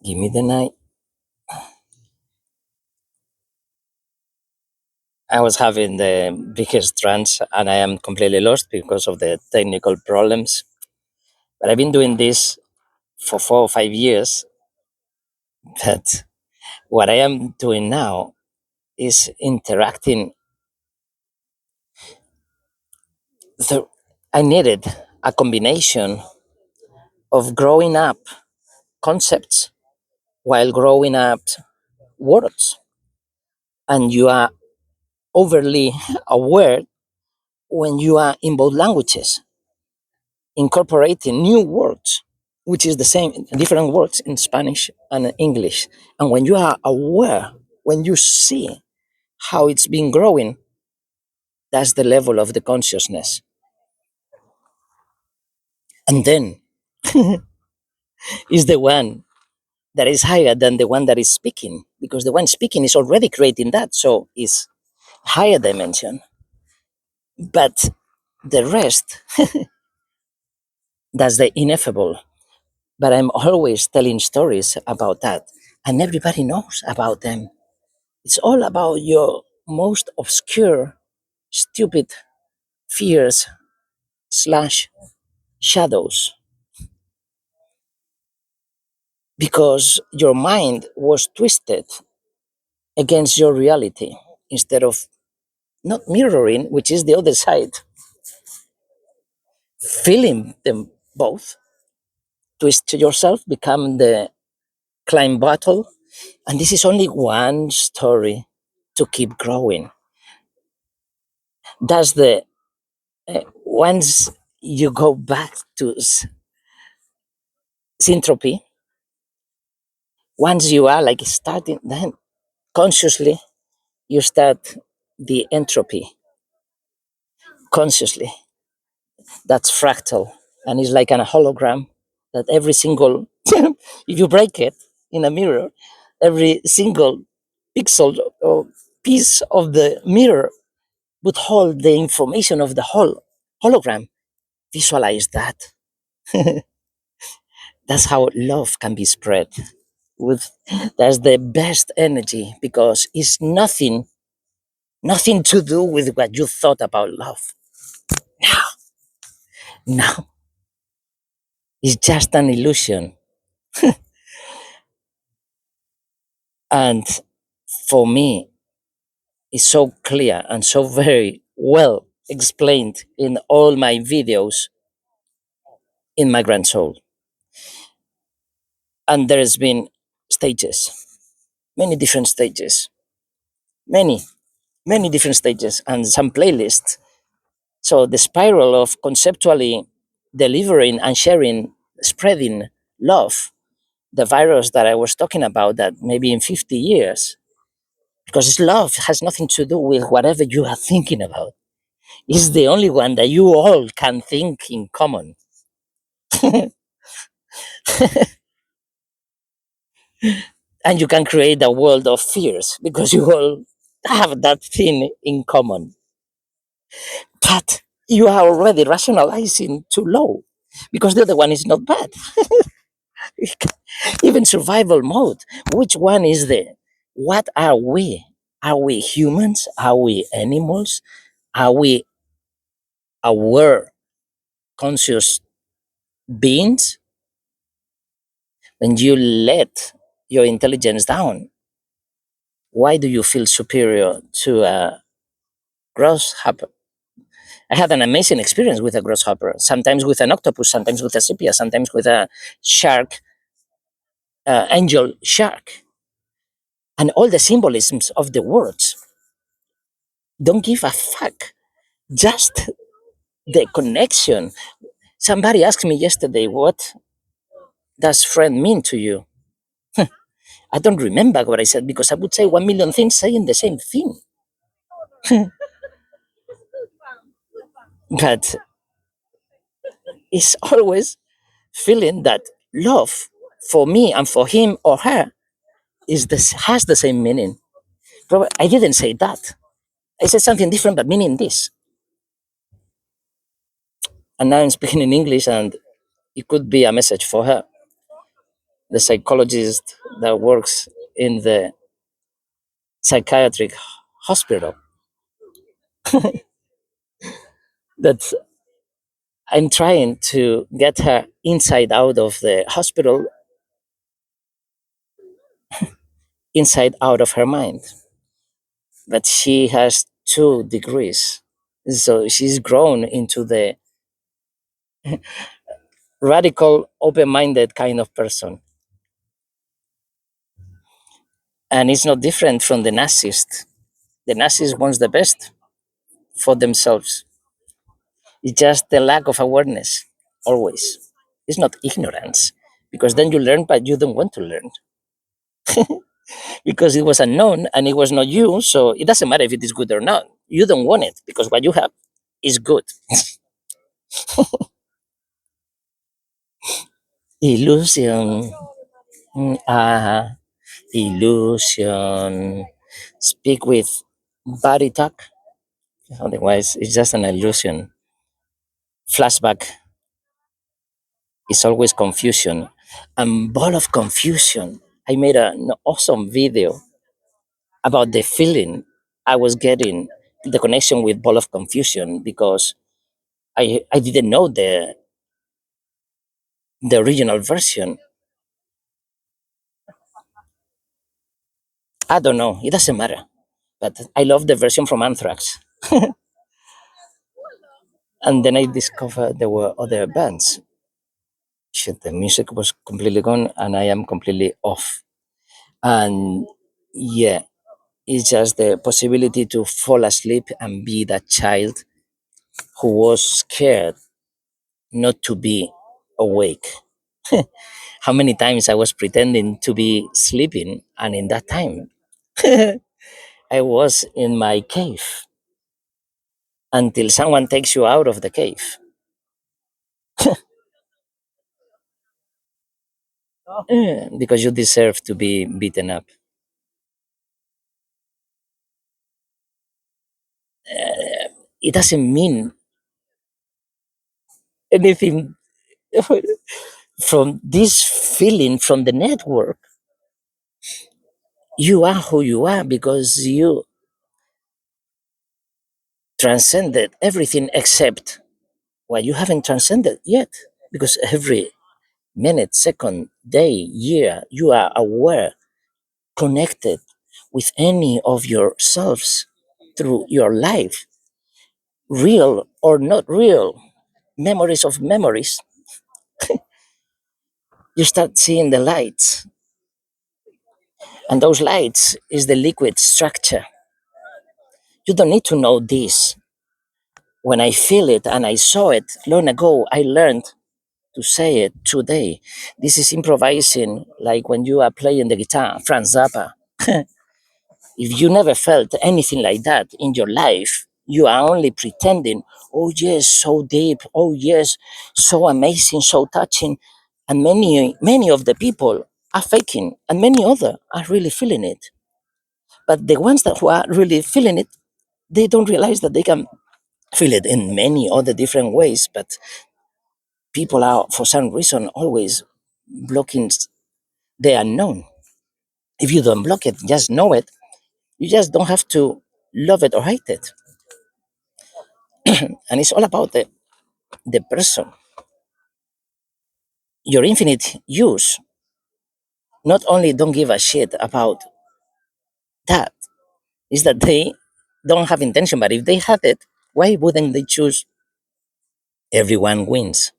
Give me the night. I was having the biggest trance and I am completely lost because of the technical problems. But I've been doing this for 4 or 5 years. But what I am doing now is interacting. So I needed a combination of growing up concepts while growing up words. And you are overly aware when you are in both languages, incorporating new words, which is the same, different words in Spanish and English. And when you are aware, when you see how it's been growing, that's the level of the consciousness. And then is the one that is higher than the one that is speaking, because the one speaking is already creating that, so it's higher dimension. But the rest, that's the ineffable. But I'm always telling stories about that, and everybody knows about them. It's all about your most obscure, stupid fears slash shadows, because your mind was twisted against your reality instead of not mirroring, which is the other side, feeling them both. Twist yourself, become the climb battle, and this is only one story to keep growing. That's the once you go back to syntropy, once you are like starting, then consciously you start the entropy consciously. That's fractal, and it's like a hologram that every single, if you break it in a mirror, every single pixel or piece of the mirror would hold the information of the whole hologram. Visualize that. That's how love can be spread. With that's the best energy, because it's nothing to do with what you thought about love. No, no, it's just an illusion. And for me, it's so clear and so very well explained in all my videos in my grand soul. And there's been stages, many different stages, many, many different stages, and some playlists. So the spiral of conceptually delivering and sharing, spreading love, the virus that I was talking about, that maybe in 50 years, because love has nothing to do with whatever you are thinking about. It's the only one that you all can think in common. And you can create a world of fears because you all have that thing in common. But you are already rationalizing too low, because the other one is not bad. Even survival mode, which one is the, what are we? Are we humans? Are we animals? Are we aware, conscious beings? When you let your intelligence down, why do you feel superior to a grasshopper? I had an amazing experience with a grasshopper, sometimes with an octopus, sometimes with a sepia, sometimes with a shark, angel shark, and all the symbolisms of the words. Don't give a fuck. Just the connection. Somebody asked me yesterday, what does friend mean to you? I don't remember what I said, because I would say 1 million things saying the same thing. But it's always feeling that love for me and for him or her is this, has the same meaning. I didn't say that. I said something different, but meaning this. And now I'm speaking in English, and it could be a message for her. the psychologist that works in the psychiatric hospital, that I'm trying to get her inside out of the hospital, inside out of her mind. But she has 2 degrees. So she's grown into the radical, open minded kind of person. And it's not different from the Nazis. The Nazis want the best for themselves. It's just the lack of awareness, always. It's not ignorance, because then you learn, but you don't want to learn because it was unknown and it was not you. So it doesn't matter if it is good or not. You don't want it because what you have is good. Illusion. Illusion. Speak with body talk. Otherwise, it's just an illusion. Flashback is always confusion. And ball of confusion. I made an awesome video about the feeling I was getting, the connection with ball of confusion, because I didn't know the original version. I don't know. It doesn't matter. But I love the version from Anthrax. And then I discovered there were other bands. Shit, the music was completely gone and I am completely off. And yeah, it's just the possibility to fall asleep and be that child who was scared not to be awake. How many times I was pretending to be sleeping, and in that time, I was in my cave until someone takes you out of the cave. Because you deserve to be beaten up. It doesn't mean anything from this feeling from the network. You are who you are because you transcended everything except what you haven't transcended yet. Because every minute, second, day, year, you are aware, connected with any of yourselves through your life, real or not real, memories of memories. You start seeing the lights, and those lights is the liquid structure. You don't need to know this. When I feel it and I saw it long ago, I learned to say it today. This is improvising like when you are playing the guitar, Franz Zappa. If you never felt anything like that in your life, you are only pretending, oh yes, so deep, oh yes, so amazing, so touching. And many of the people are faking, and many other are really feeling it. But the ones that who are really feeling it, they don't realize that they can feel it in many other different ways. But people are, for some reason, always blocking the unknown. If you don't block it, just know it. You just don't have to love it or hate it. And it's all about the person. Your infinite use not only don't give a shit about that, is that they don't have intention, but if they had it, why wouldn't they choose everyone wins?